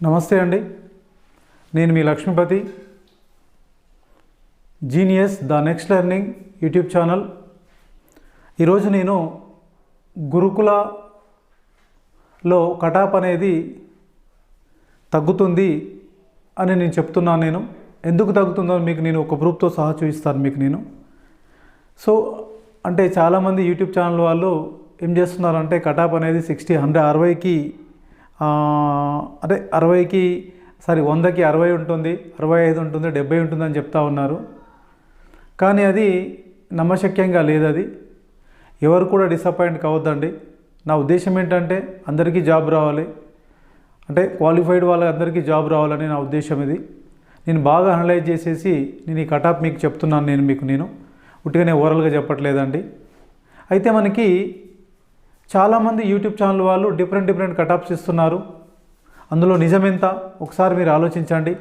నమస్తే అండి. నేను మీ Lakshmipati, genius the next learning YouTube channel. ఈరోజు నేను గురుకులలో కటాప్ అనేది తగ్గుతుంది అని నేను చెప్తున్నాను. నేను ఎందుకు తగ్గుతుందో మీకు నేను ఒక ప్రూఫ్తో సహా చూపిస్తాను మీకు నేను. సో అంటే చాలామంది యూట్యూబ్ ఛానల్ వాళ్ళు ఏం చేస్తున్నారంటే కటాప్ అనేది 60కి అదే 60కి 100కి 60 ఉంటుంది, 65 ఉంటుంది, 70 ఉంటుంది అని చెప్తా ఉన్నారు. కానీ అది నమ్మశక్యంగా లేదు. అది ఎవరు కూడా డిసప్పాయింట్ కావద్దండి. నా ఉద్దేశం ఏంటంటే అందరికీ జాబ్ రావాలి, అంటే క్వాలిఫైడ్ వాళ్ళందరికీ జాబ్ రావాలని నా ఉద్దేశం. ఇది నేను బాగా అనలైజ్ చేసేసి నేను ఈ కటాప్ మీకు చెప్తున్నాను. నేను ఉట్టిగానే ఓవరాల్గా చెప్పట్లేదండి. అయితే మనకి చాలామంది యూట్యూబ్ ఛానల్ వాళ్ళు డిఫరెంట్ కటాప్స్ ఇస్తున్నారు. అందులో నిజమెంత ఒకసారి మీరు ఆలోచించండి.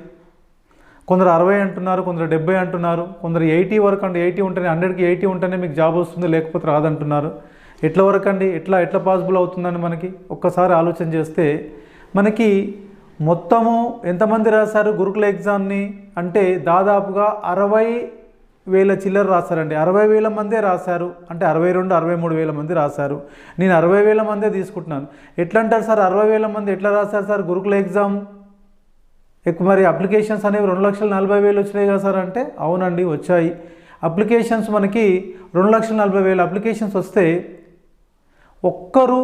కొందరు 60 అంటున్నారు, కొందరు 70 అంటున్నారు, కొందరు 80 వరకు అంటే 80 ఉంటేనే 100కి 80 ఉంటేనే మీకు జాబ్ వస్తుంది, లేకపోతే రాదంటున్నారు. ఎట్లా వరకు అండి? ఎట్లా పాసిబుల్ అవుతుందని మనకి ఒక్కసారి ఆలోచన చేస్తే మనకి మొత్తము ఎంతమంది రాశారు గురుకుల ఎగ్జామ్ని అంటే దాదాపుగా 60,000 చిల్లర రాశారండి. 60,000 మందే రాశారు అంటే 62-63,000 మంది రాశారు. నేను 60,000 మందే తీసుకుంటున్నాను. ఎట్లా అంటారు సార్ 60,000 మంది ఎట్లా రాశారు సార్ గురుకుల ఎగ్జామ్? ఎక్కువ మరి అప్లికేషన్స్ అనేవి 2,40,000 వచ్చినాయి కదా సార్ అంటే అవునండి వచ్చాయి. అప్లికేషన్స్ మనకి 2,40,000 అప్లికేషన్స్ వస్తే ఒక్కరు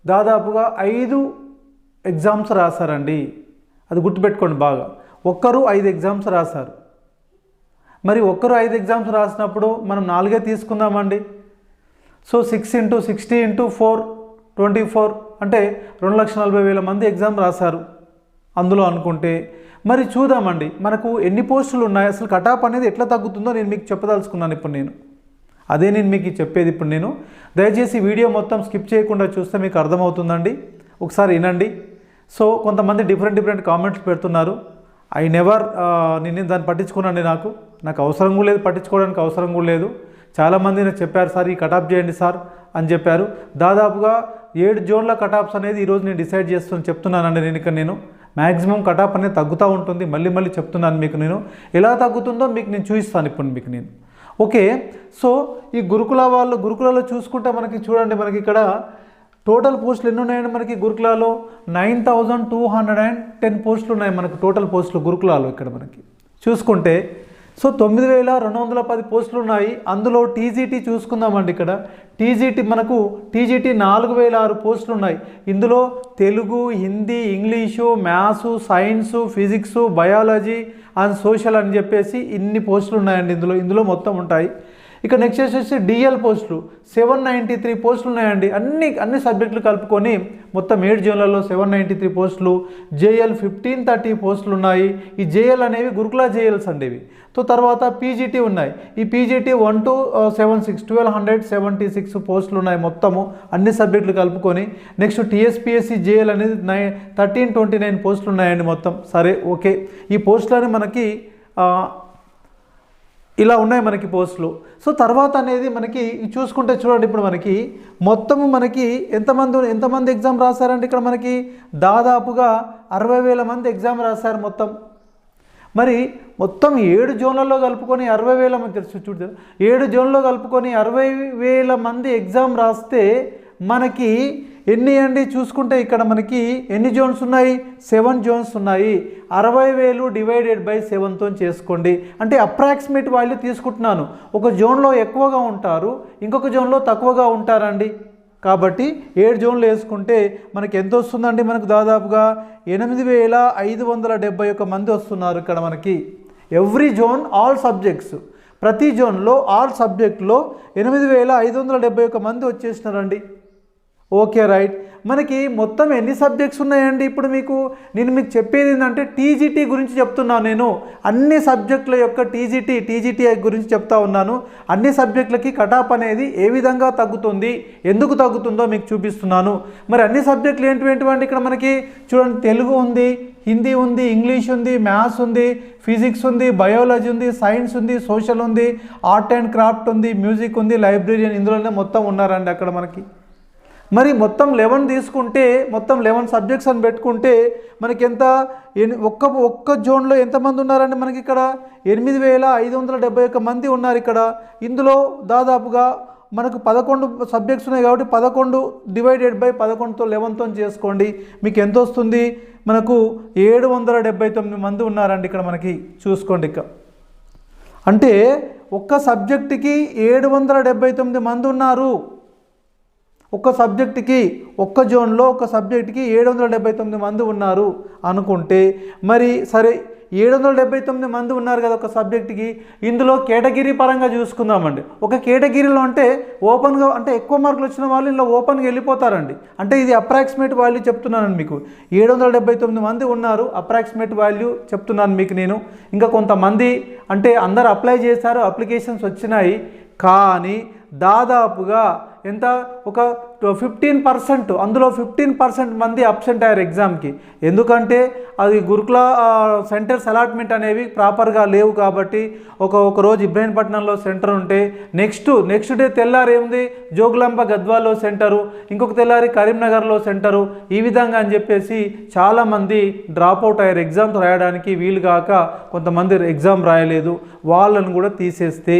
దాదాపుగా 5 ఎగ్జామ్స్ రాశారండి. అది గుర్తుపెట్టుకోండి బాగా. ఒక్కరు 5 ఎగ్జామ్స్ రాశారు. మరి ఒక్కరు 5 ఎగ్జామ్స్ రాసినప్పుడు మనం 4 తీసుకుందామండి. సో 6 × 60 × 4 24 అంటే 2,40,000 మంది ఎగ్జామ్ రాశారు అందులో అనుకుంటే. మరి చూద్దామండి మనకు ఎన్ని పోస్టులు ఉన్నాయి, అసలు కటాప్ అనేది ఎట్లా తగ్గుతుందో నేను మీకు చెప్పదలుచుకున్నాను ఇప్పుడు నేను. అదే నేను మీకు చెప్పేది ఇప్పుడు నేను. దయచేసి వీడియో మొత్తం స్కిప్ చేయకుండా చూస్తే మీకు అర్థమవుతుందండి. ఒకసారి వినండి. సో కొంతమంది డిఫరెంట్ కామెంట్స్ పెడుతున్నారు. నేను దాన్ని పట్టించుకున్నాండి. నాకు అవసరం కూడా లేదు, పట్టించుకోవడానికి అవసరం కూడా లేదు. చాలామంది నాకు చెప్పారు సార్ ఈ కటాప్ చేయండి సార్ అని చెప్పారు. దాదాపుగా 7 జోన్ల కటాప్స్ అనేది ఈరోజు నేను డిసైడ్ చెప్తున్నానండి. నేను మ్యాక్సిమం కటాప్ అనేది తగ్గుతూ ఉంటుంది. మళ్ళీ చెప్తున్నాను మీకు నేను. ఎలా తగ్గుతుందో మీకు నేను చూపిస్తాను ఇప్పుడు మీకు నేను. ఓకే. సో ఈ గురుకులలో చూసుకుంటే మనకి చూడండి, మనకి ఇక్కడ టోటల్ పోస్టులు ఎన్ని ఉన్నాయండి మనకి గురుకులాలో? 9,210 పోస్టులు ఉన్నాయి మనకు టోటల్ పోస్టులు గురుకులాలో. ఇక్కడ మనకి చూసుకుంటే సో 9,210 పోస్టులు ఉన్నాయి. అందులో టీజీటీ చూసుకుందామండి. ఇక్కడ టీజీటీ 4,006 పోస్టులు ఉన్నాయి. ఇందులో Telugu, Hindi, English, maths, science, physics, biology and social అని చెప్పేసి ఇన్ని పోస్టులు ఉన్నాయండి ఇందులో మొత్తం ఉంటాయి. ఇక నెక్స్ట్ వచ్చేసి డిఎల్ పోస్టులు 793 పోస్టులు ఉన్నాయండి. అన్ని సబ్జెక్టులు కలుపుకొని మొత్తం 7 జోన్లలో 793 పోస్టులు. జేఎల్ 1530 పోస్టులు ఉన్నాయి. ఈ జేఎల్ అనేవి గురుకుల జేఎల్స్ అండి ఇవి. సో తర్వాత పీజీటీ ఉన్నాయి. ఈ పీజీటీ 1276 పోస్టులు ఉన్నాయి మొత్తము అన్ని సబ్జెక్టులు కలుపుకొని. నెక్స్ట్ టీఎస్పీఎస్సీ జేఎల్ అనేది 1329 పోస్టులు ఉన్నాయండి మొత్తం. సరే ఓకే. ఈ పోస్టులని మనకి ఇలా ఉన్నాయి మనకి పోస్టులు. సో తర్వాత అనేది మనకి చూసుకుంటే చూడండి, ఇప్పుడు మనకి మొత్తము మనకి ఎంతమంది ఎగ్జామ్ రాశారంటే ఇక్కడ మనకి దాదాపుగా 60,000 మంది ఎగ్జామ్ రాశారు మొత్తం. మరి మొత్తం 7 జోన్లలో కలుపుకొని 60,000 మంది 7 జోన్లో కలుపుకొని 60,000 మంది ఎగ్జామ్ రాస్తే మనకి ఎన్ని అండి చూసుకుంటే ఇక్కడ మనకి ఎన్ని జోన్స్ ఉన్నాయి? 7 జోన్స్ ఉన్నాయి. 60,000 డివైడెడ్ బై 7తో చేసుకోండి. అంటే అప్రాక్సిమేట్ వాల్యూ తీసుకుంటున్నాను. ఒక జోన్లో ఎక్కువగా ఉంటారు, ఇంకొక జోన్లో తక్కువగా ఉంటారండి. కాబట్టి 7 జోన్లు వేసుకుంటే మనకి ఎంత వస్తుందండి? మనకు దాదాపుగా 8,571 మంది వస్తున్నారు ఇక్కడ మనకి. ఎవ్రీ జోన్ ఆల్ సబ్జెక్ట్స్, ప్రతి జోన్లో ఆల్ సబ్జెక్టులో 8,571 మంది వచ్చేసినారండి. Okay right. మనకి మొత్తం ఎన్ని సబ్జెక్ట్స్ ఉన్నాయండి? ఇప్పుడు నేను మీకు చెప్పేది ఏంటంటే టీజీటీ గురించి చెప్తున్నాను. నేను అన్ని సబ్జెక్టుల యొక్క టీజీటీ గురించి చెప్తా ఉన్నాను. అన్ని సబ్జెక్టులకి కటాప్ అనేది ఏ విధంగా తగ్గుతుంది, ఎందుకు తగ్గుతుందో మీకు చూపిస్తున్నాను. మరి అన్ని సబ్జెక్టులు ఏంటివండి? ఇక్కడ మనకి చూడండి, తెలుగు ఉంది, హిందీ ఉంది, ఇంగ్లీష్ ఉంది, మ్యాథ్స్ ఉంది, ఫిజిక్స్ ఉంది, బయాలజీ ఉంది, సైన్స్ ఉంది, సోషల్ ఉంది, ఆర్ట్ అండ్ క్రాఫ్ట్ ఉంది, మ్యూజిక్ ఉంది, లైబ్రరీ ఇందులోనే మొత్తం ఉన్నారండి అక్కడ మనకి. మరి మొత్తం 11 తీసుకుంటే మొత్తం 11 సబ్జెక్ట్స్ అని పెట్టుకుంటే మనకి ఎంత ఒక్క జోన్లో ఎంతమంది ఉన్నారండి? మనకి ఇక్కడ 8,571 మంది ఉన్నారు ఇక్కడ. ఇందులో దాదాపుగా మనకు 11 సబ్జెక్ట్స్ ఉన్నాయి కాబట్టి 11 డివైడెడ్ బై 11తో 11తో చేసుకోండి. మీకు ఎంత వస్తుంది? మనకు 779 మంది ఉన్నారండి ఇక్కడ. మనకి చూసుకోండి ఇక, అంటే ఒక్క సబ్జెక్టుకి 779 మంది ఉన్నారు. ఒక్క సబ్జెక్టుకి ఒక్క జోన్లో ఒక్క సబ్జెక్టుకి 779 మంది ఉన్నారు అనుకుంటే, మరి సరే 779 మంది ఉన్నారు కదా ఒక సబ్జెక్టుకి. ఇందులో కేటగిరీ పరంగా చూసుకుందామండి. ఒక కేటగిరీలో అంటే ఓపెన్గా అంటే ఎక్కువ మార్కులు వచ్చిన వాళ్ళు ఇలా ఓపెన్గా వెళ్ళిపోతారండి. అంటే ఇది అప్రాక్సిమేట్ వాల్యూ చెప్తున్నానండి మీకు. 779 మంది ఉన్నారు, అప్రాక్సిమేట్ వాల్యూ చెప్తున్నాను మీకు నేను. ఇంకా కొంతమంది అంటే అందరు అప్లై చేశారు, అప్లికేషన్స్ వచ్చినాయి, కానీ దాదాపుగా ఎంత ఒక 15%, అందులో 15% మంది అబ్సెంట్ అయ్యారు ఎగ్జామ్కి. ఎందుకంటే అది గురుకుల సెంటర్స్ అలాట్మెంట్ అనేవి ప్రాపర్గా లేవు కాబట్టి ఒక రోజు ఇబ్రహీంపట్నంలో సెంటర్ ఉంటే నెక్స్ట్ డే తెల్లారి ఏముంది జోగులాంబ గద్వాల్లో సెంటరు, ఇంకొక తెల్లారి కరీంనగర్లో సెంటరు, ఈ విధంగా అని చెప్పేసి చాలామంది డ్రాప్ అవుట్ అయ్యారు. ఎగ్జామ్స్ రాయడానికి వీలు కాక కొంతమంది ఎగ్జామ్ రాయలేదు, వాళ్ళను కూడా తీసేస్తే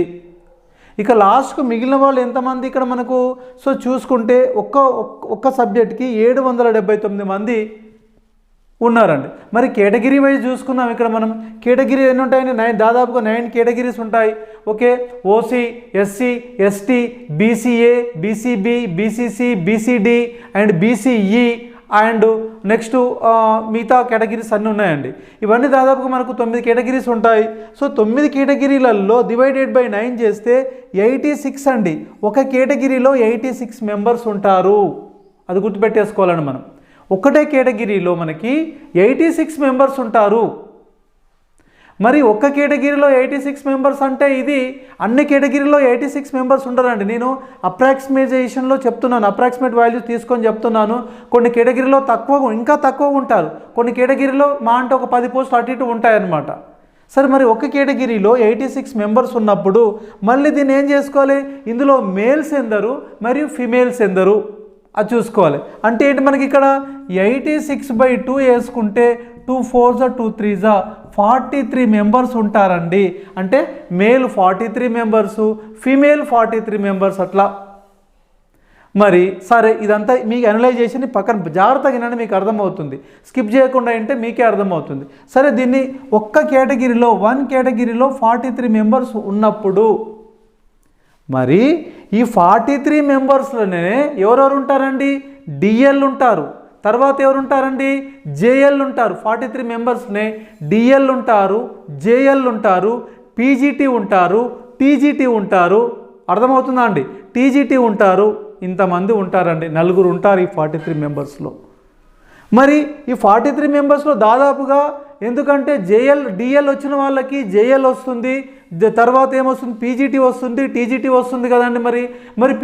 ఇక లాస్ట్కు మిగిలిన వాళ్ళు ఎంతమంది ఇక్కడ మనకు సో చూసుకుంటే ఒక్క సబ్జెక్ట్కి 779 మంది ఉన్నారండి. మరి కేటగిరీ వైజ్ చూసుకుందాం. ఇక్కడ మనం కేటగిరీ ఎన్ని ఉంటాయండి? దాదాపుగా 9 కేటగిరీస్ ఉంటాయి. Okay, OC, SC, ST, BCA, BCB, BCC, BCD and BCE and next మిగతా కేటగిరీస్ అన్నీ ఉన్నాయండి. ఇవన్నీ దాదాపుగా మనకు 9 కేటగిరీస్ ఉంటాయి. సో 9 కేటగిరీలలో డివైడెడ్ బై 9 చేస్తే 86 అండి. ఒక కేటగిరీలో 86 మెంబర్స్ ఉంటారు, అది గుర్తుపెట్టేసుకోవాలండి మనం. ఒకటే కేటగిరీలో మనకి 86 మెంబర్స్ ఉంటారు. మరి ఒక్క కేటగిరీలో 86 మెంబర్స్ అంటే ఇది అన్ని కేటగిరీలో 86 మెంబర్స్ ఉండరండి. నేను అప్రాక్సిమేషన్లో చెప్తున్నాను, అప్రాక్సిమేట్ వాల్యూస్ తీసుకొని చెప్తున్నాను. కొన్ని కేటగిరీలో ఇంకా తక్కువ ఉంటారు, కొన్ని కేటగిరీలో మా అంటే ఒక 10 పోస్టులు అటు ఇటు ఉంటాయన్నమాట. సరే, మరి ఒక కేటగిరీలో 86 మెంబర్స్ ఉన్నప్పుడు మళ్ళీ దీన్ని ఏం చేసుకోవాలి? ఇందులో మేల్స్ ఎందరు మరియు ఫిమేల్స్ ఎందరు అది చూసుకోవాలి. అంటే ఏంటి మనకి ఇక్కడ 86/2 వేసుకుంటే 2 4s 2 3s 43 మెంబర్స్ ఉంటారండి. అంటే మేల్ 43 మెంబర్స్, ఫీమేల్ 43 మెంబర్స్ అట్లా. మరి సరే, ఇదంతా మీకు అనలైజేషన్ పక్కన జాగ్రత్తగా వినండి, మీకు అర్థమవుతుంది. స్కిప్ చేయకుండా అంటే మీకే అర్థమవుతుంది. సరే, దీన్ని ఒక్క కేటగిరీలో 1 కేటగిరీలో 43 మెంబర్స్ ఉన్నప్పుడు మరి ఈ 43 మెంబర్స్లోనే ఎవరెవరు ఉంటారండి? డిఎల్ ఉంటారు, తర్వాత ఎవరు ఉంటారండి? జేఎల్ ఉంటారు. 43 మెంబర్స్నే డిఎల్ ఉంటారు, జేఎల్ ఉంటారు, పీజీటీ ఉంటారు, టీజీటీ ఉంటారు. అర్థమవుతుందా అండి? టీజీటీ ఉంటారు. ఇంతమంది ఉంటారండి, 4 ఉంటారు ఈ 43 మెంబర్స్లో. మరి ఈ 43 మెంబర్స్లో దాదాపుగా ఎందుకంటే డిఎల్ వచ్చిన వాళ్ళకి జేఎల్ వస్తుంది, తర్వాత ఏమొస్తుంది? పీజీటీ వస్తుంది, టీజీటీ వస్తుంది కదండి. మరి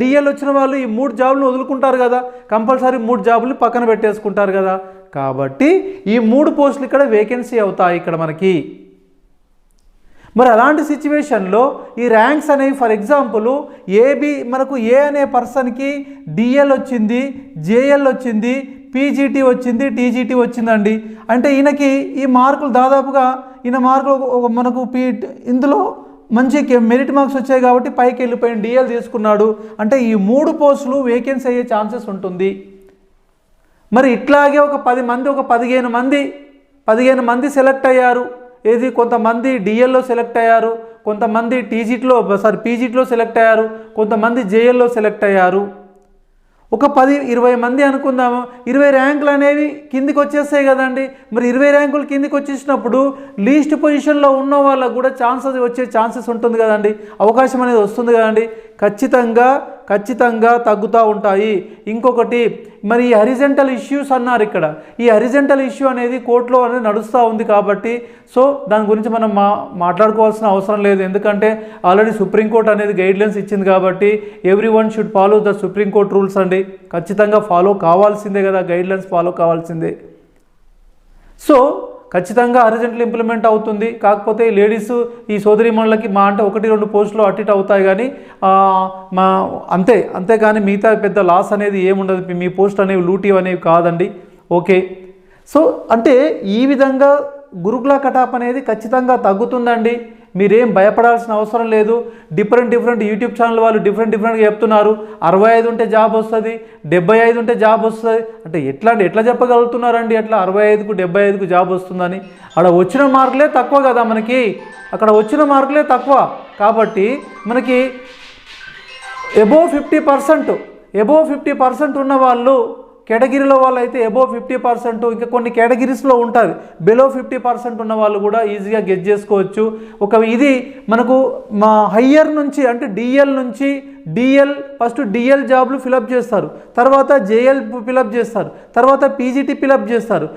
డిఎల్ వచ్చిన వాళ్ళు ఈ 3 జాబులు వదులుకుంటారు కదా, కంపల్సరీ 3 జాబులు పక్కన పెట్టేసుకుంటారు కదా. కాబట్టి ఈ 3 పోస్టులు ఇక్కడ వేకెన్సీ అవుతాయి ఇక్కడ మనకి. మరి అలాంటి సిచ్యువేషన్లో ఈ ర్యాంక్స్ అనేవి ఫర్ ఎగ్జాంపుల్ మనకు ఏ అనే పర్సన్కి డిఎల్ వచ్చింది, జేఎల్ వచ్చింది, పీజీటీ వచ్చింది, టీజీటీ వచ్చిందండి. అంటే ఈయనకి ఈ మార్కులు దాదాపుగా మార్కులు మనకు ఇందులో మంచి మెరిట్ మార్క్స్ వచ్చాయి కాబట్టి పైకి వెళ్ళిపోయిన డిఎల్ తీసుకున్నాడు. అంటే ఈ 3 పోస్టులు వేకెన్సీ అయ్యే ఛాన్సెస్ ఉంటుంది. మరి ఇట్లాగే ఒక 10 మంది, ఒక 15 మంది సెలెక్ట్ అయ్యారు. ఏది కొంతమంది డిఎల్లో సెలెక్ట్ అయ్యారు, కొంతమంది పీజీటీలో సెలెక్ట్ అయ్యారు, కొంతమంది జేఎల్లో సెలెక్ట్ అయ్యారు. ఒక 10-20 మంది అనుకుందాము. 20 ర్యాంకులు అనేవి కిందికి వచ్చేస్తాయి కదండి. మరి 20 ర్యాంకులు కిందికి వచ్చేసినప్పుడు లీస్ట్ పొజిషన్లో ఉన్న వాళ్ళకు కూడా వచ్చే ఛాన్సెస్ ఉంటుంది కదండి, అవకాశం అనేది వస్తుంది కదండి. ఖచ్చితంగా తగ్గుతూ ఉంటాయి. ఇంకొకటి మరి ఈ హరిజెంటల్ ఇష్యూస్ అన్నారు ఇక్కడ. ఈ హరిజెంటల్ ఇష్యూ అనేది కోర్టులో అనేది నడుస్తూ ఉంది కాబట్టి సో దాని గురించి మనం మాట్లాడుకోవాల్సిన అవసరం లేదు. ఎందుకంటే ఆల్రెడీ సుప్రీంకోర్టు అనేది గైడ్లైన్స్ ఇచ్చింది కాబట్టి everyone should follow the supreme court rules అండి. ఖచ్చితంగా ఫాలో కావాల్సిందే కదా, గైడ్లైన్స్ ఫాలో కావాల్సిందే. సో ఖచ్చితంగా అర్జెంట్లీ ఇంప్లిమెంట్ అవుతుంది. కాకపోతే లేడీస్ ఈ సోదరీమణులకి మా అంటే 1-2 పోస్టులు అటు ఇటు అవుతాయి కానీ అంతేగాని మిగతా పెద్ద లాస్ అనేది ఏముండదు. మీ పోస్ట్ అనేవి లూటీ అనేవి కాదండి. ఓకే, సో అంటే ఈ విధంగా గురుకుల కటాప్ అనేది ఖచ్చితంగా తగ్గుతుందండి. మీరేం భయపడాల్సిన అవసరం లేదు. డిఫరెంట్ యూట్యూబ్ ఛానల్ వాళ్ళు డిఫరెంట్గా చెప్తున్నారు. 65 ఉంటే జాబ్ వస్తుంది, 75 ఉంటే జాబ్ వస్తుంది అంటే ఎట్లా చెప్పగలుగుతున్నారండి? అట్లా 65కు 75కు జాబ్ వస్తుందని. అక్కడ వచ్చిన మార్కులే తక్కువ కదా మనకి, అక్కడ వచ్చిన మార్కులే తక్కువ. కాబట్టి మనకి అబోవ్ 50% ఉన్న వాళ్ళు కేటగిరీలో వాళ్ళు అయితే అబోవ్ 50%, ఇంకా కొన్ని కేటగిరీస్లో ఉంటుంది బిలో 50% ఉన్న వాళ్ళు కూడా ఈజీగా గెట్ చేసుకోవచ్చు. ఇది మనకు మా హయ్యర్ నుంచి అంటే డిఎల్ ఫస్ట్ డిఎల్ జాబ్లు ఫిలప్ చేస్తారు, తర్వాత జేఎల్ ఫిలప్ చేస్తారు, తర్వాత పీజీటీ ఫిలప్ చేస్తారు,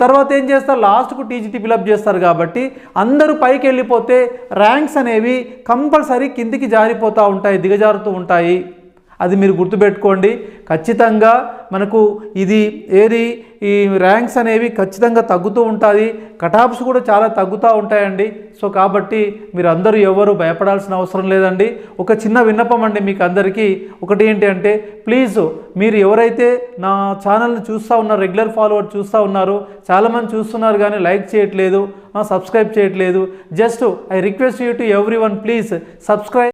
తర్వాత ఏం చేస్తారు లాస్ట్కు టీజీటీ ఫిలప్ చేస్తారు. కాబట్టి అందరూ పైకి వెళ్ళిపోతే ర్యాంక్స్ అనేవి కంపల్సరీ కిందికి జారిపోతూ ఉంటాయి, దిగజారుతూ ఉంటాయి. అది మీరు గుర్తుపెట్టుకోండి. ఖచ్చితంగా మనకు ఈ ర్యాంక్స్ అనేవి ఖచ్చితంగా తగ్గుతూ ఉంటుంది, కటాప్స్ కూడా చాలా తగ్గుతూ ఉంటాయండి. సో కాబట్టి మీరు అందరూ ఎవరు భయపడాల్సిన అవసరం లేదండి. ఒక చిన్న విన్నపం అండి మీకు అందరికీ. ఒకటి ఏంటి అంటే ప్లీజ్ మీరు ఎవరైతే నా ఛానల్ని చూస్తూ ఉన్నారు, రెగ్యులర్ ఫాలోవర్ చూస్తూ ఉన్నారు, చాలామంది చూస్తున్నారు కానీ లైక్ చేయట్లేదు, సబ్స్క్రైబ్ చేయట్లేదు. Just I request you to everyone, please subscribe.